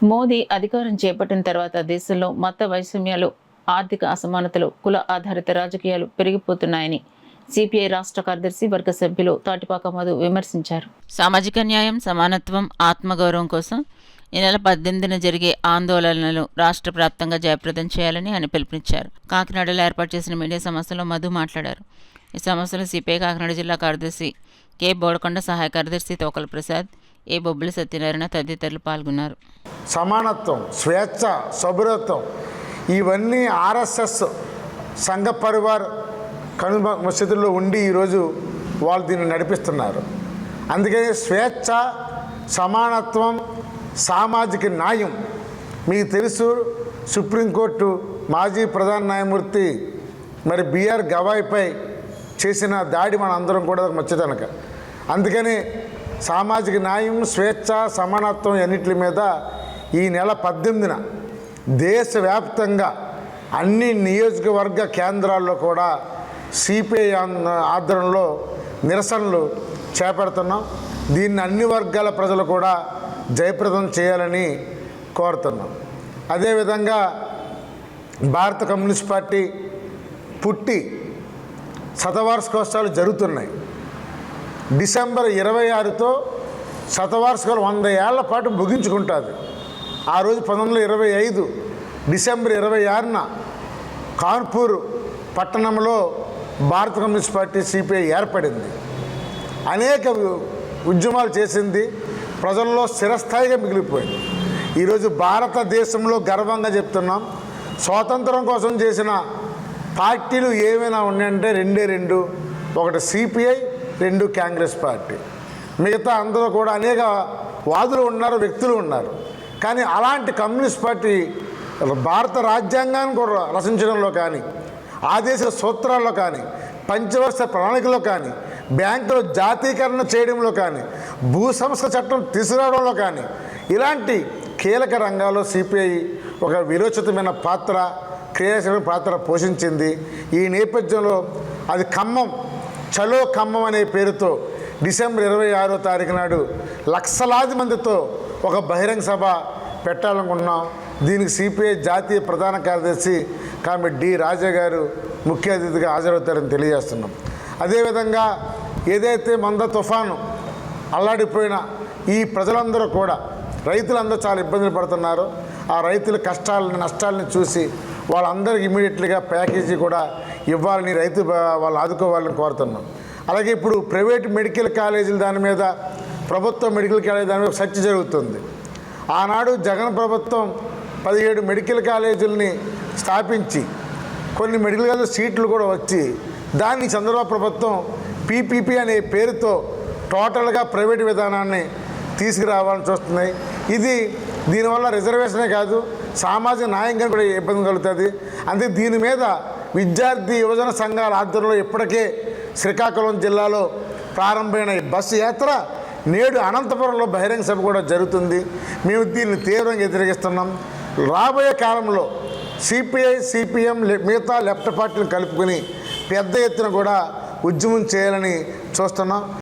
మోదీ అధికారం చేపట్టిన తర్వాత దేశంలో మత వైషమ్యాలు, ఆర్థిక అసమానతలు, కుల ఆధారిత రాజకీయాలు పెరిగిపోతున్నాయని సిపిఐ రాష్ట్ర కార్యదర్శి వర్గ సభ్యులు తాటిపాక మధు విమర్శించారు. సామాజిక న్యాయం, సమానత్వం, ఆత్మగౌరవం కోసం ఈ నెల 18న జరిగే ఆందోళనలు రాష్ట్ర వ్యాప్తంగా జయప్రదం చేయాలని ఆయన పిలుపునిచ్చారు. కాకినాడలో ఏర్పాటు చేసిన మీడియా సమావేశంలో మధు మాట్లాడారు. ఈ సమావేశంలో సిపిఐ కాకినాడ జిల్లా కార్యదర్శి కె బోడకొండ, సహాయ కార్యదర్శి తోకల ప్రసాద్, ఏ బొబ్బిలి సత్యనారాయణ తదితరులు పాల్గొన్నారు. సమానత్వం, స్వేచ్ఛ, సౌభ్రత్వం ఇవన్నీ ఆర్ఎస్ఎస్ సంఘ పరివార్ మసీదుల్లో ఉండి ఈరోజు వాళ్ళు దీన్ని నడిపిస్తున్నారు. అందుకని స్వేచ్ఛ, సమానత్వం, సామాజిక న్యాయం మీకు తెలుసు. సుప్రీంకోర్టు మాజీ ప్రధాన న్యాయమూర్తి మరి బిఆర్ గవాయ్పై చేసిన దాడి మన అందరం కూడా మచ్చదనక. అందుకని సామాజిక న్యాయం, స్వేచ్ఛ, సమానత్వం అన్నిటి మీద ఈ నెల 18న దేశవ్యాప్తంగా అన్ని నియోజకవర్గ కేంద్రాల్లో కూడా సిపిఐ ఆధ్వర్యంలో నిరసనలు చేపడుతున్నాం. దీన్ని అన్ని వర్గాల ప్రజలు కూడా జయప్రదం చేయాలని కోరుతున్నాం. అదేవిధంగా భారత కమ్యూనిస్ట్ పార్టీ పుట్టి శతవార్షికోత్సవాలు జరుగుతున్నాయి. డిసెంబర్ 26తో శతవార్షికాలు 100 ఏళ్ల పాటు ముగించుకుంటుంది. ఆ రోజు 1925 డిసెంబర్ 26న కాన్పూర్ పట్టణంలో భారత కమ్యూనిస్ట్ పార్టీ సిపిఐ ఏర్పడింది. అనేక ఉద్యమాలు చేసింది, ప్రజల్లో స్థిరస్థాయిగా మిగిలిపోయింది. ఈరోజు భారతదేశంలో గర్వంగా చెప్తున్నాం, స్వాతంత్రం కోసం చేసిన పార్టీలు ఏమైనా ఉన్నాయంటే రెండు. ఒకటి సిపిఐ, 2 కాంగ్రెస్ పార్టీ. మిగతా అందరూ కూడా అనేక వాదులు ఉన్నారు, వ్యక్తులు ఉన్నారు. కానీ అలాంటి కమ్యూనిస్ట్ పార్టీ భారత రాజ్యాంగాన్ని కూడా రచించడంలో కానీ, ఆదేశ సూత్రాల్లో కానీ, పంచవర్ష ప్రణాళికలో కానీ, బ్యాంకులో జాతీకరణ చేయడంలో కానీ, భూ సంస్థ చట్టం తీసుకురావడంలో కానీ, ఇలాంటి కీలక రంగాల్లో సిపిఐ ఒక విరోచితమైన పాత్ర, క్రియాశీలమైన పాత్ర పోషించింది. ఈ నేపథ్యంలో అది ఖమ్మం, చలో ఖమ్మం అనే పేరుతో డిసెంబర్ 26వ తారీఖు నాడు లక్షలాది మందితో ఒక బహిరంగ సభ పెట్టాలనుకుంటున్నాం. దీనికి సిపిఐ జాతీయ ప్రధాన కార్యదర్శి కామె డి రాజా గారు ముఖ్య అతిథిగా హాజరవుతారని తెలియజేస్తున్నాం. అదేవిధంగా ఏదైతే మంద తుఫాను అల్లాడిపోయిన ఈ ప్రజలందరూ కూడా, రైతులందరూ చాలా ఇబ్బందులు పడుతున్నారు. ఆ రైతుల కష్టాలని, నష్టాలని చూసి వాళ్ళందరికీ ఇమీడియట్లీగా ప్యాకేజీ కూడా ఇవ్వాలని, రైతు వాళ్ళు ఆదుకోవాలని కోరుతున్నాం. అలాగే ఇప్పుడు ప్రైవేట్ మెడికల్ కాలేజీల దాని మీద, ప్రభుత్వ మెడికల్ కాలేజీ దాని మీద చర్చ జరుగుతుంది. ఆనాడు జగన్ ప్రభుత్వం 17 మెడికల్ కాలేజీలని స్థాపించి కొన్ని మెడికల్ కాలేజీ సీట్లు కూడా వచ్చి దాన్ని చంద్రబాబు ప్రభుత్వం పీపీపీ అనే పేరుతో టోటల్గా ప్రైవేట్ విధానాన్ని తీసుకురావాలని చూస్తున్నాయి. దీనివల్ల రిజర్వేషనే కాదు, సామాజిక న్యాయంగా కూడా ఇబ్బంది కలుగుతుంది. అందుకే దీని మీద విద్యార్థి యువజన సంఘాల ఆధ్వర్యంలో ఇప్పటికే శ్రీకాకుళం జిల్లాలో ప్రారంభమైన ఈ బస్సు యాత్ర నేడు అనంతపురంలో బహిరంగ సభ కూడా జరుగుతుంది. మేము దీన్ని తీవ్రంగా వ్యతిరేకిస్తున్నాం. రాబోయే కాలంలో సిపిఐ, సిపిఎం, మిగతా లెఫ్ట్ పార్టీలు కలుపుకొని పెద్ద ఎత్తున కూడా ఉద్యమం చేయాలని చూస్తున్నాం.